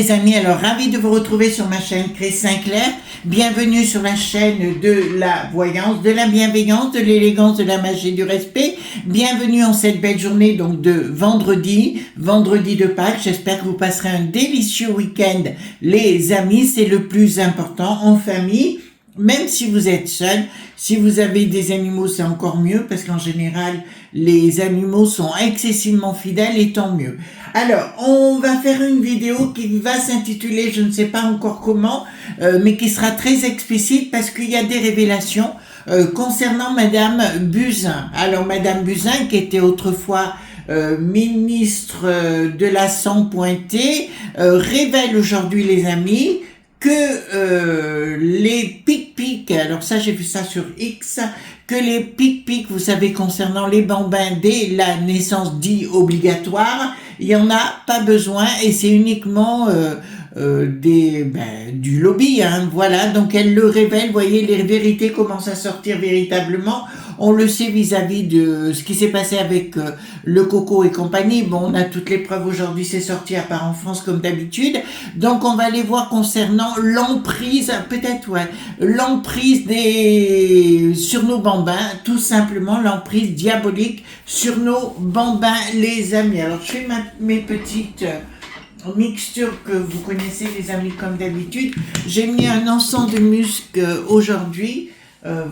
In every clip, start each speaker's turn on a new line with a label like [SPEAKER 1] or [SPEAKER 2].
[SPEAKER 1] les amis, alors ravi de vous retrouver sur ma chaîne Chris Sinclair. Bienvenue sur la chaîne de la voyance, de la bienveillance, de l'élégance, de la magie, du respect. Bienvenue en cette belle journée donc de vendredi de Pâques. J'espère que vous passerez un délicieux week-end les amis, c'est le plus important, en famille. Même si vous êtes seul, si vous avez des animaux, c'est encore mieux parce qu'en général, les animaux sont excessivement fidèles et tant mieux. Alors, on va faire une vidéo qui va s'intituler, je ne sais pas encore comment, mais qui sera très explicite parce qu'il y a des révélations concernant Madame Buzyn. Alors, Madame Buzyn, qui était autrefois ministre de la Sans-Pointé, révèle aujourd'hui, les amis, que les pic-pic, alors ça j'ai vu ça sur X, que les pic-pic, vous savez, concernant les bambins dès la naissance dit obligatoire, il n'y en a pas besoin et c'est uniquement du lobby, hein, voilà, donc elle le révèle, vous voyez, les vérités commencent à sortir véritablement. On le sait vis-à-vis de ce qui s'est passé avec le coco et compagnie. Bon, on a toutes les preuves aujourd'hui, c'est sorti à part en France comme d'habitude. Donc, on va aller voir concernant l'emprise, peut-être, ouais, l'emprise sur nos bambins, tout simplement, l'emprise diabolique sur nos bambins, les amis. Alors, je fais mes petites mixtures que vous connaissez, les amis, comme d'habitude. J'ai mis un encens de musc aujourd'hui.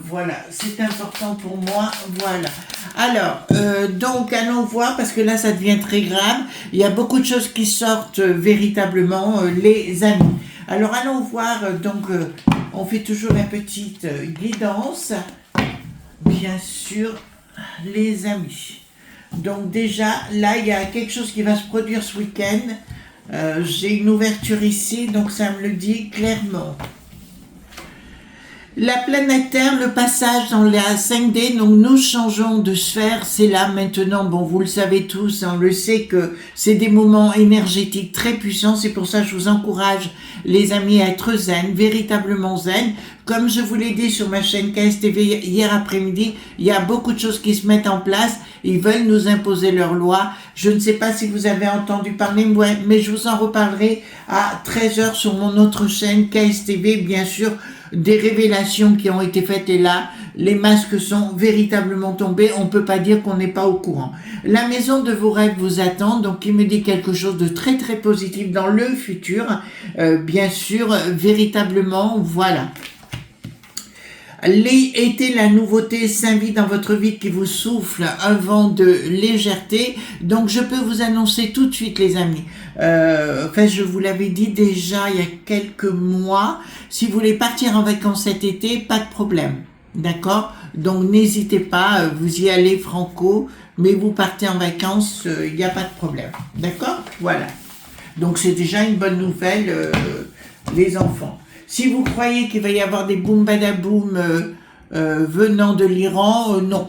[SPEAKER 1] Voilà, c'est important pour moi, voilà. Alors, donc allons voir, parce que là ça devient très grave, il y a beaucoup de choses qui sortent véritablement, les amis. Alors allons voir, donc on fait toujours la petite guidance, bien sûr, les amis. Donc déjà, là il y a quelque chose qui va se produire ce week-end, j'ai une ouverture ici, donc ça me le dit clairement. La planète Terre, le passage dans la 5D, donc nous changeons de sphère, c'est là maintenant, bon vous le savez tous, on le sait que c'est des moments énergétiques très puissants, c'est pour ça que je vous encourage les amis à être zen, véritablement zen. Comme je vous l'ai dit sur ma chaîne KSTV hier après-midi, il y a beaucoup de choses qui se mettent en place, ils veulent nous imposer leurs lois. Je ne sais pas si vous avez entendu parler, mais je vous en reparlerai à 13h sur mon autre chaîne KSTV, bien sûr, des révélations qui ont été faites et là, les masques sont véritablement tombés, on ne peut pas dire qu'on n'est pas au courant. La maison de vos rêves vous attend, donc il me dit quelque chose de très très positif dans le futur, bien sûr, véritablement, voilà. L'été, la nouveauté s'invite dans votre vie qui vous souffle un vent de légèreté. Donc, je peux vous annoncer tout de suite, les amis. Enfin, je vous l'avais dit déjà il y a quelques mois. Si vous voulez partir en vacances cet été, pas de problème. D'accord? Donc, n'hésitez pas, vous y allez franco, mais vous partez en vacances, il n'y a pas de problème. D'accord? Voilà. Donc, c'est déjà une bonne nouvelle, les enfants. Si vous croyez qu'il va y avoir des boum badaboum venant de l'Iran, non,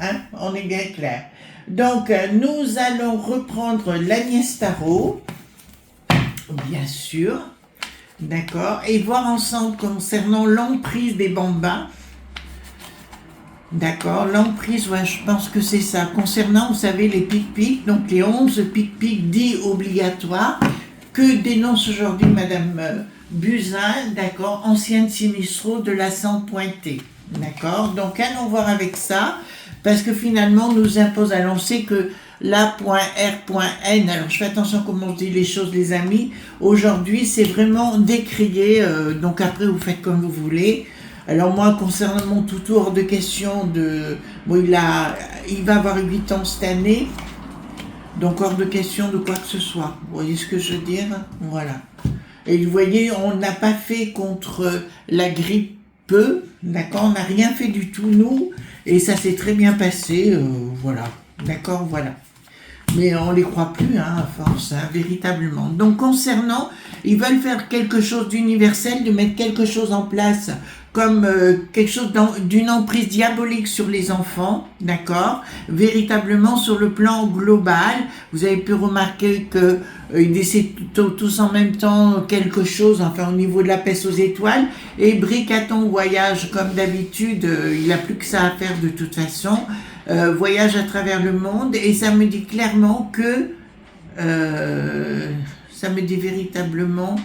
[SPEAKER 1] hein, on est bien clair. Donc, nous allons reprendre l'Agnès Tarot, bien sûr, d'accord, et voir ensemble concernant l'emprise des bambins. D'accord, l'emprise, ouais, je pense que c'est ça. Concernant, vous savez, les pic-pic, donc les 11 pic-pic dits obligatoires, que dénonce aujourd'hui Madame Buzyn, d'accord, ancienne sinistro de la Sans-Pointé, d'accord. Donc allons voir avec ça, parce que finalement on nous impose, alors on sait que la.r.n, alors je fais attention comment je dis les choses les amis, aujourd'hui c'est vraiment décrié, donc après vous faites comme vous voulez. Alors moi, concernant mon toutou, hors de question de... Bon, il va avoir 8 ans cette année, donc hors de question de quoi que ce soit. Vous voyez ce que je veux dire? Voilà. Et vous voyez, on n'a pas fait contre la grippe, d'accord? On n'a rien fait du tout, nous, et ça s'est très bien passé, voilà. D'accord, voilà. Mais on ne les croit plus, hein, à force, hein, véritablement. Donc, concernant, ils veulent faire quelque chose d'universel, de mettre quelque chose en place comme quelque chose d'une emprise diabolique sur les enfants, d'accord, véritablement sur le plan global. Vous avez pu remarquer que ils essaient tous en même temps quelque chose, enfin au niveau de la peste aux étoiles, et Bricaton voyage comme d'habitude, il n'a plus que ça à faire de toute façon, voyage à travers le monde, et ça me dit clairement que Ça me dit véritablement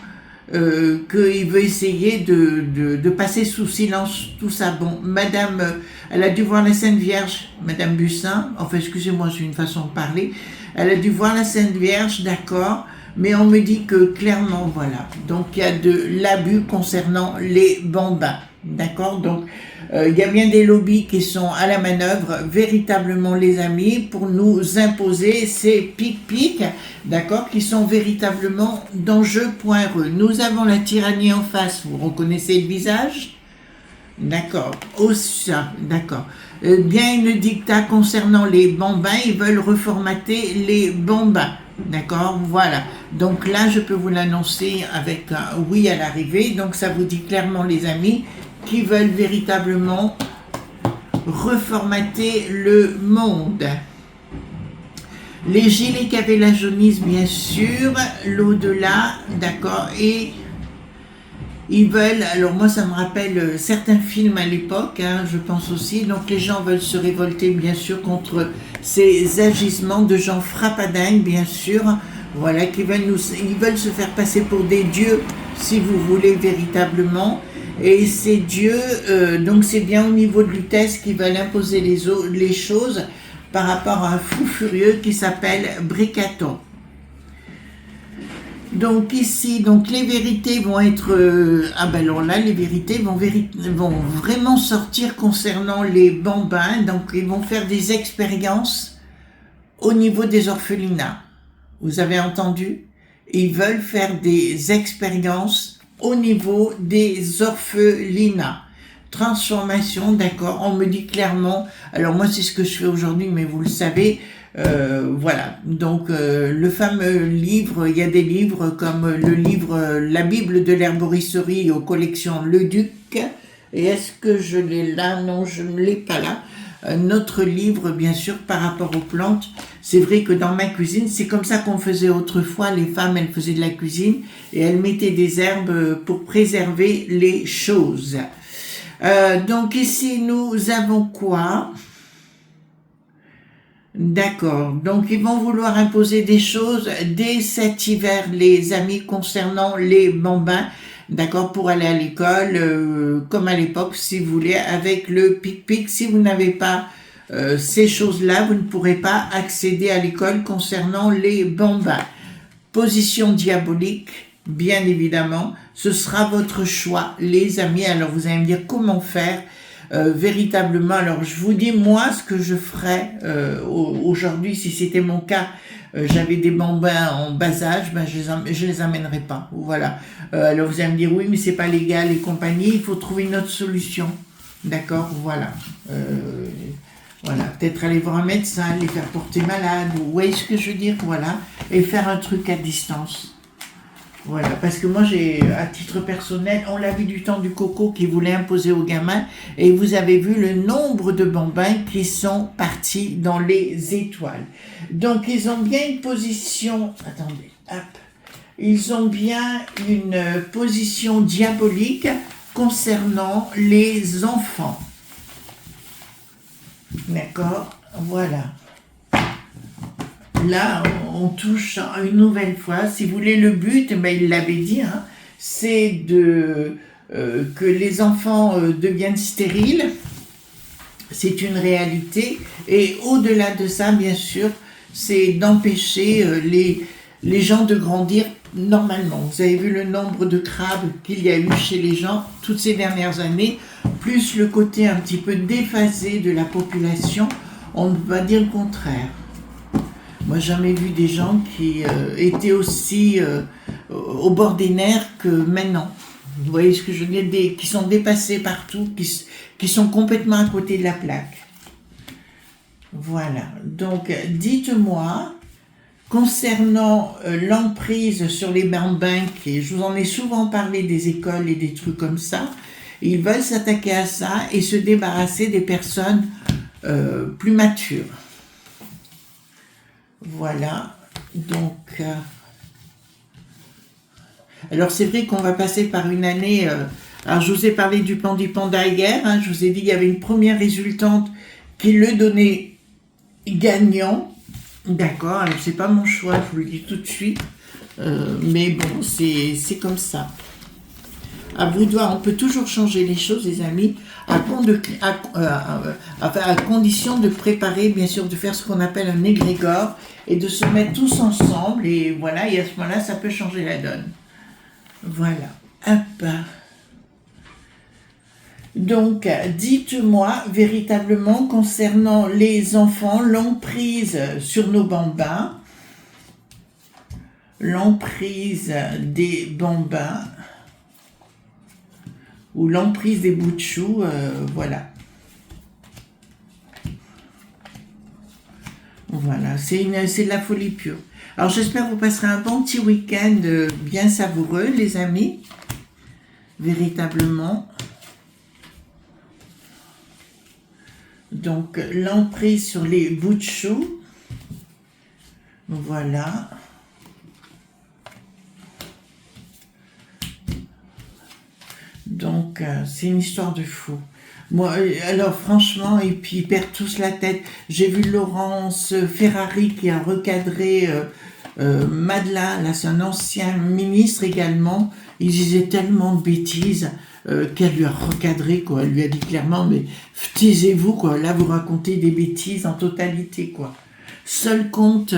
[SPEAKER 1] qu'il veut essayer de passer sous silence tout ça. Bon, madame, elle a dû voir la Sainte Vierge, madame Bussin, enfin excusez-moi, c'est une façon de parler, elle a dû voir la Sainte Vierge, d'accord, mais on me dit que clairement, voilà, donc il y a de l'abus concernant les bambins, d'accord, donc il y a bien des lobbies qui sont à la manœuvre, véritablement les amis, pour nous imposer ces pic-pics, d'accord, qui sont véritablement dangereux. Nous avons la tyrannie en face, vous reconnaissez le visage? D'accord, au ça, d'accord. Bien une dictat concernant les bambins, ils veulent reformater les bambins. D'accord, voilà. Donc là, je peux vous l'annoncer avec un oui à l'arrivée. Donc ça vous dit clairement, les amis, qui veulent véritablement reformater le monde. Les gilets qui avaient la jaunisse, bien sûr, l'au-delà, d'accord, et ils veulent, alors moi ça me rappelle certains films à l'époque, hein, je pense aussi, donc les gens veulent se révolter bien sûr contre ces agissements de gens frappadingues, bien sûr, voilà, ils veulent se faire passer pour des dieux, si vous voulez, véritablement. Et ces dieux, donc c'est bien au niveau de l'UTES qui veulent imposer les choses par rapport à un fou furieux qui s'appelle Bricaton. Donc ici, donc les vérités vont être... ah ben alors là, les vérités vont vraiment sortir concernant les bambins. Donc ils vont faire des expériences au niveau des orphelinats. Vous avez entendu? Ils veulent faire des expériences au niveau des orphelinats. Transformation, d'accord, on me dit clairement, alors moi c'est ce que je fais aujourd'hui, mais vous le savez, voilà, donc le fameux livre, il y a des livres comme le livre La Bible de l'herboristerie aux collections Le Duc, et est-ce que je l'ai là? Non, je ne l'ai pas là. Notre livre, bien sûr, par rapport aux plantes, c'est vrai que dans ma cuisine, c'est comme ça qu'on faisait autrefois, les femmes, elles faisaient de la cuisine, et elles mettaient des herbes pour préserver les choses. Donc ici, nous avons quoi? D'accord, donc ils vont vouloir imposer des choses dès cet hiver, les amis, concernant les bambins, d'accord, pour aller à l'école, comme à l'époque, si vous voulez, avec le pic-pic. Si vous n'avez pas ces choses-là, vous ne pourrez pas accéder à l'école concernant les bambins. Position diabolique, bien évidemment, ce sera votre choix, les amis. Alors vous allez me dire comment faire véritablement. Alors je vous dis moi ce que je ferais aujourd'hui si c'était mon cas. J'avais des bambins en bas âge, ben je les amènerai pas. Voilà. Alors vous allez me dire oui, mais c'est pas légal et compagnie. Il faut trouver une autre solution. D'accord. Voilà. Voilà. Peut-être aller voir un médecin, les faire porter malade. Vous voyez ce que je veux dire. Voilà. Et faire un truc à distance. Voilà, parce que moi j'ai, à titre personnel, on l'a vu du temps du coco qui voulait imposer aux gamins, et vous avez vu le nombre de bambins qui sont partis dans les étoiles. Donc ils ont bien une position, attendez, hop, ils ont bien une position diabolique concernant les enfants. D'accord, voilà. Là, on touche une nouvelle fois. Si vous voulez, le but, ben, il l'avait dit, hein, c'est que les enfants deviennent stériles. C'est une réalité. Et au-delà de ça, bien sûr, c'est d'empêcher les gens de grandir normalement. Vous avez vu le nombre de crabes qu'il y a eu chez les gens toutes ces dernières années, plus le côté un petit peu déphasé de la population. On ne peut pas dire le contraire. Moi, j'ai jamais vu des gens qui étaient aussi au bord des nerfs que maintenant. Vous voyez ce que je veux dire, qui sont dépassés partout, qui sont complètement à côté de la plaque. Voilà. Donc, dites-moi, concernant l'emprise sur les bambins, je vous en ai souvent parlé des écoles et des trucs comme ça, ils veulent s'attaquer à ça et se débarrasser des personnes plus matures. Voilà, donc, alors c'est vrai qu'on va passer par une année, alors je vous ai parlé du plan du panda hier, hein, je vous ai dit qu'il y avait une première résultante qui le donnait gagnant, d'accord, alors c'est pas mon choix, je vous le dis tout de suite, Mais bon, c'est comme ça. À vous de voir, on peut toujours changer les choses, les amis, à condition de préparer, bien sûr, de faire ce qu'on appelle un égrégore et de se mettre tous ensemble. Et voilà, et à ce moment-là, ça peut changer la donne. Voilà. Hop. Donc, dites-moi véritablement concernant les enfants, l'emprise sur nos bambins, l'emprise des bambins, ou l'emprise des bouts de chou, voilà. Voilà, c'est de la folie pure. Alors j'espère que vous passerez un bon petit week-end bien savoureux, les amis, véritablement. Donc l'emprise sur les bouts de chou, voilà. Donc, c'est une histoire de fou. Moi, alors franchement, et puis ils perdent tous la tête. J'ai vu Laurence Ferrari qui a recadré Madeleine, là c'est un ancien ministre également. Il disait tellement de bêtises qu'elle lui a recadré, quoi. Elle lui a dit clairement, mais taisez-vous, quoi. Là, vous racontez des bêtises en totalité, quoi. Seul compte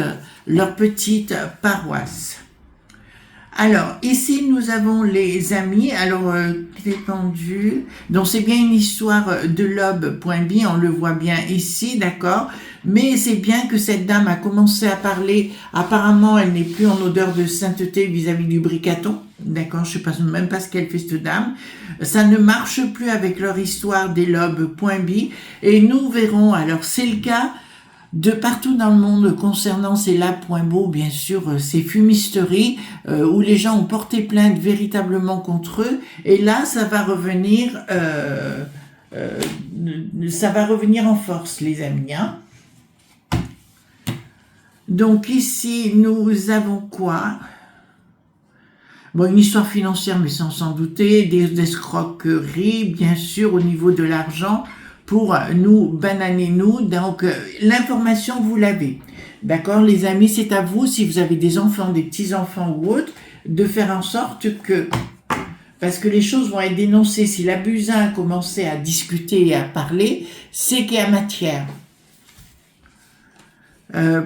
[SPEAKER 1] leur petite paroisse. Alors, ici, nous avons les amis. Alors, dépendu. Donc, c'est bien une histoire de l'aube.b. On le voit bien ici, d'accord. Mais c'est bien que cette dame a commencé à parler. Apparemment, elle n'est plus en odeur de sainteté vis-à-vis du bricaton. D'accord, je ne sais même pas ce qu'elle fait, cette dame. Ça ne marche plus avec leur histoire des l'aube.b. Et nous verrons, alors, c'est le cas de partout dans le monde concernant ces labs.beau, bien sûr, ces fumisteries où les gens ont porté plainte véritablement contre eux. Et là, ça va revenir en force, les amis. Hein. Donc ici, nous avons quoi? Bon, une histoire financière, mais sans s'en douter, des escroqueries, bien sûr, au niveau de l'argent, pour nous bananer, nous. Donc, l'information, vous l'avez. D'accord, les amis, c'est à vous, si vous avez des enfants, des petits-enfants ou autres, de faire en sorte que, parce que les choses vont être dénoncées, si l'abusant a commencé à discuter et à parler, c'est qu'il y a matière.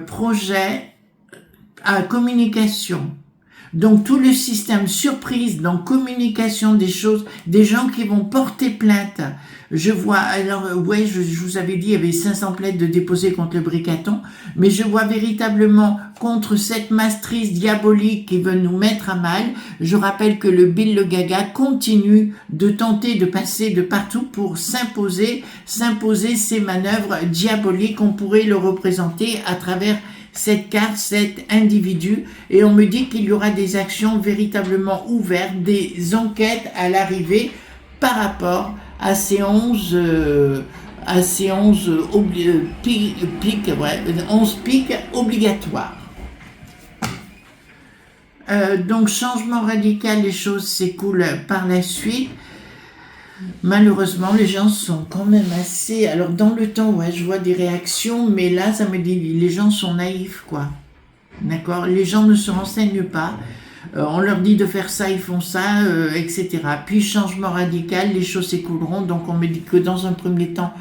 [SPEAKER 1] Projet à communication. Donc tout le système surprise, donc communication des choses, des gens qui vont porter plainte. Je vois, alors ouais, je vous avais dit, il y avait 500 plaintes de déposées contre le bricaton, mais je vois véritablement contre cette mastrice diabolique qui veut nous mettre à mal. Je rappelle que le Bill le Gaga continue de tenter de passer de partout pour s'imposer ces manœuvres diaboliques. On pourrait le représenter à travers cette carte, cet individu, et on me dit qu'il y aura des actions véritablement ouvertes, des enquêtes à l'arrivée par rapport à ces 11 pics obligatoires. Donc changement radical, les choses s'écoulent par la suite. Malheureusement, les gens sont quand même assez... Alors, dans le temps, ouais, je vois des réactions, mais là, ça me dit, les gens sont naïfs, quoi. D'accord? Les gens ne se renseignent pas. On leur dit de faire ça, ils font ça, etc. Puis, changement radical, les choses s'écouleront. Donc, on me dit que dans un premier temps,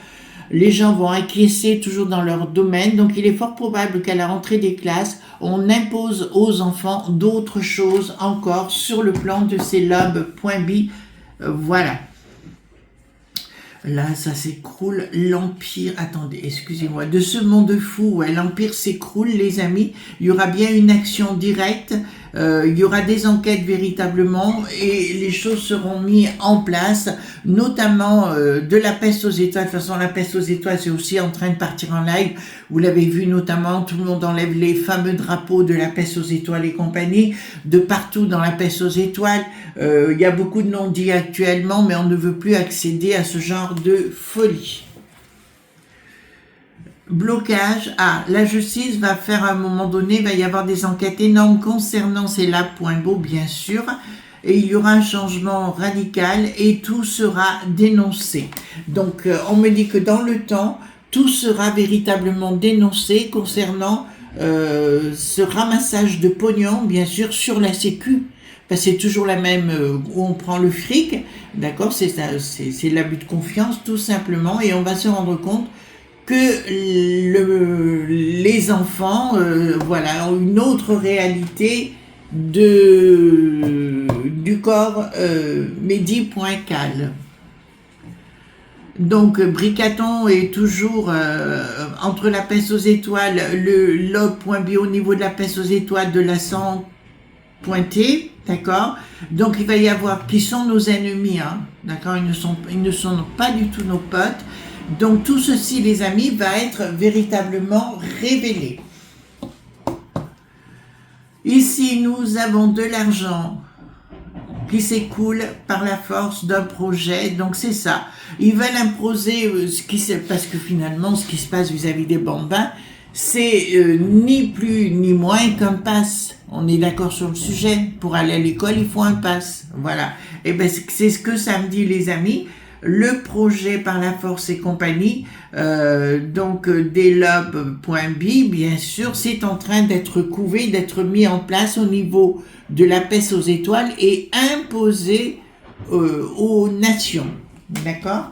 [SPEAKER 1] les gens vont acquiescer toujours dans leur domaine. Donc, il est fort probable qu'à la rentrée des classes, on impose aux enfants d'autres choses encore sur le plan de ces lobes.b. Voilà. Là, ça s'écroule, l'empire, attendez, excusez-moi, de ce monde fou, ouais, l'empire s'écroule, les amis, il y aura bien une action directe, il y aura des enquêtes véritablement, et les choses seront mises en place, notamment de la peste aux étoiles. De toute façon, la peste aux étoiles, c'est aussi en train de partir en live, vous l'avez vu notamment, tout le monde enlève les fameux drapeaux de la peste aux étoiles et compagnie, de partout dans la peste aux étoiles, il y a beaucoup de non-dits actuellement, mais on ne veut plus accéder à ce genre de folie. Blocage. La justice va faire à un moment donné, il va y avoir des enquêtes énormes concernant ces labs.beau, bien sûr, et il y aura un changement radical et tout sera dénoncé. Donc, on me dit que dans le temps, tout sera véritablement dénoncé concernant ce ramassage de pognon, bien sûr, sur la sécu. Parce que c'est toujours la même où on prend le fric, d'accord, c'est l'abus de confiance tout simplement, et on va se rendre compte que les enfants voilà, ont une autre réalité du corps Mehdi.cal. Donc Bricaton est toujours entre la peste aux étoiles, le log.bio au niveau de la peste aux étoiles de la sang pointé, d'accord. Donc il va y avoir qui sont nos ennemis, hein, d'accord, ils ne sont pas du tout nos potes. Donc tout ceci, les amis, va être véritablement révélé. Ici, nous avons de l'argent qui s'écoule par la force d'un projet. Donc c'est ça. Ils veulent imposer parce que finalement, ce qui se passe vis-à-vis des bambins, c'est ni plus ni moins qu'un pass. On est d'accord sur le sujet. Pour aller à l'école, il faut un pass. Voilà. Et ben c'est ce que ça me dit, les amis. Le projet par la force et compagnie, donc delob.bi, bien sûr, c'est en train d'être couvé, d'être mis en place au niveau de la peste aux étoiles et imposé aux nations. D'accord?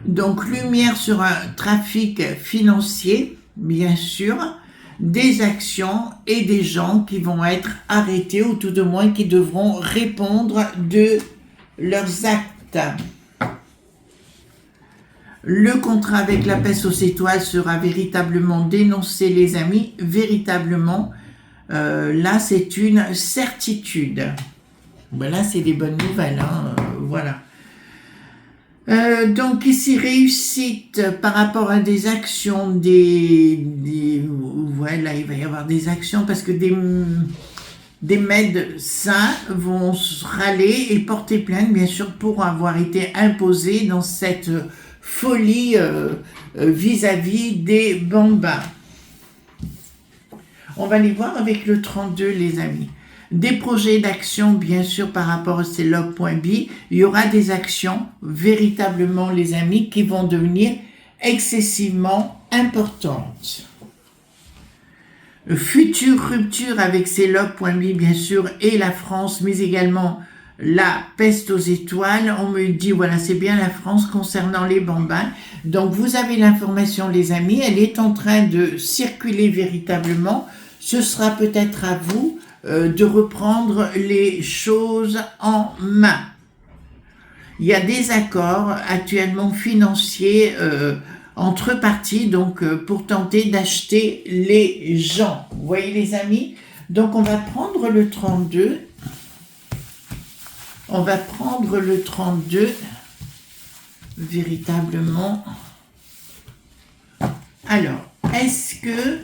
[SPEAKER 1] Donc, lumière sur un trafic financier, bien sûr, des actions et des gens qui vont être arrêtés ou tout de moins qui devront répondre de leurs actes. Le contrat avec la peste aux étoiles sera véritablement dénoncé, les amis, véritablement. Là, c'est une certitude. Voilà, c'est des bonnes nouvelles, hein, voilà. Donc ici, réussite par rapport à des actions, voilà, il va y avoir des actions parce que des médecins vont se râler et porter plainte, bien sûr, pour avoir été imposés dans cette folie vis-à-vis des bambins. On va les voir avec le 32, les amis. Des projets d'action, bien sûr, par rapport à celog.bi. Il y aura des actions, véritablement, les amis, qui vont devenir excessivement importantes. Future rupture avec celog.bi, bien sûr, et la France, mais également la peste aux étoiles. On me dit, voilà, c'est bien la France concernant les bambins. Donc, vous avez l'information, les amis. Elle est en train de circuler véritablement. Ce sera peut-être à vous de reprendre les choses en main. Il y a des accords actuellement financiers entre parties, donc pour tenter d'acheter les gens. Vous voyez, les amis? Donc on va prendre le 32. On va prendre le 32 véritablement. Alors, est-ce que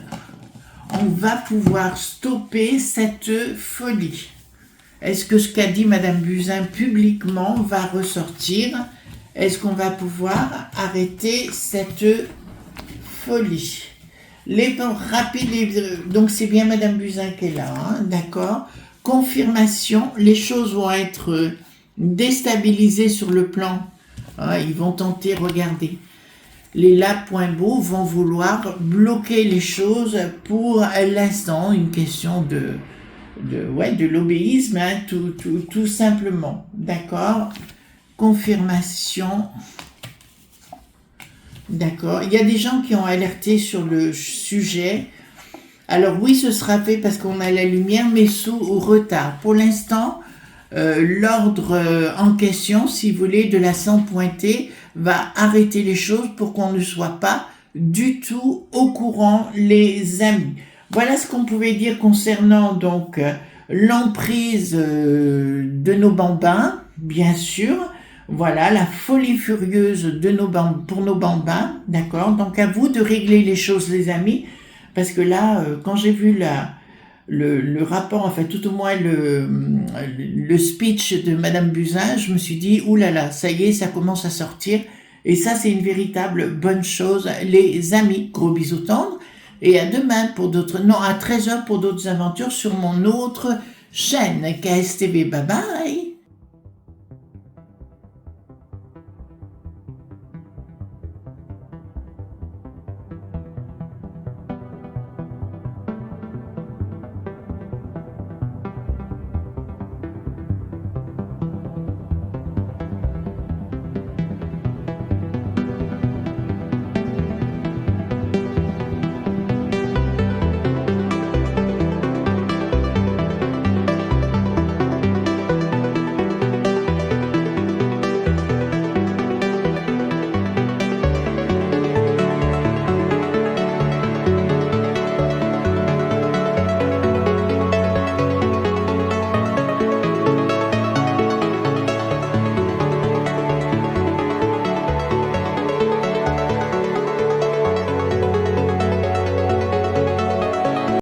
[SPEAKER 1] on va pouvoir stopper cette folie? Est-ce que ce qu'a dit Madame Buzyn publiquement va ressortir? Est-ce qu'on va pouvoir arrêter cette folie? Les temps rapides, donc c'est bien Madame Buzyn qui est là, hein, d'accord? Confirmation, les choses vont être déstabilisées sur le plan. Ah, ils vont tenter, regardez. Les labs.beau vont vouloir bloquer les choses pour l'instant, une question de l'obéisme, hein, tout simplement. D'accord? Confirmation. D'accord. Il y a des gens qui ont alerté sur le sujet. Alors oui, ce sera fait parce qu'on a la lumière, mais sous retard. Pour l'instant, l'ordre en question, si vous voulez, de la sang pointée, va arrêter les choses pour qu'on ne soit pas du tout au courant, les amis. Voilà ce qu'on pouvait dire concernant donc l'emprise de nos bambins, bien sûr. Voilà, la folie furieuse de pour nos bambins, d'accord? Donc à vous de régler les choses, les amis, parce que là, quand j'ai vu le rapport, enfin tout au moins le speech de Madame Buzyn, je me suis dit, oulala, ça y est, ça commence à sortir. Et ça, c'est une véritable bonne chose. Les amis, gros bisous tendres. Et à demain pour d'autres, non, à 13h pour d'autres aventures sur mon autre chaîne, KSTV. Bye bye.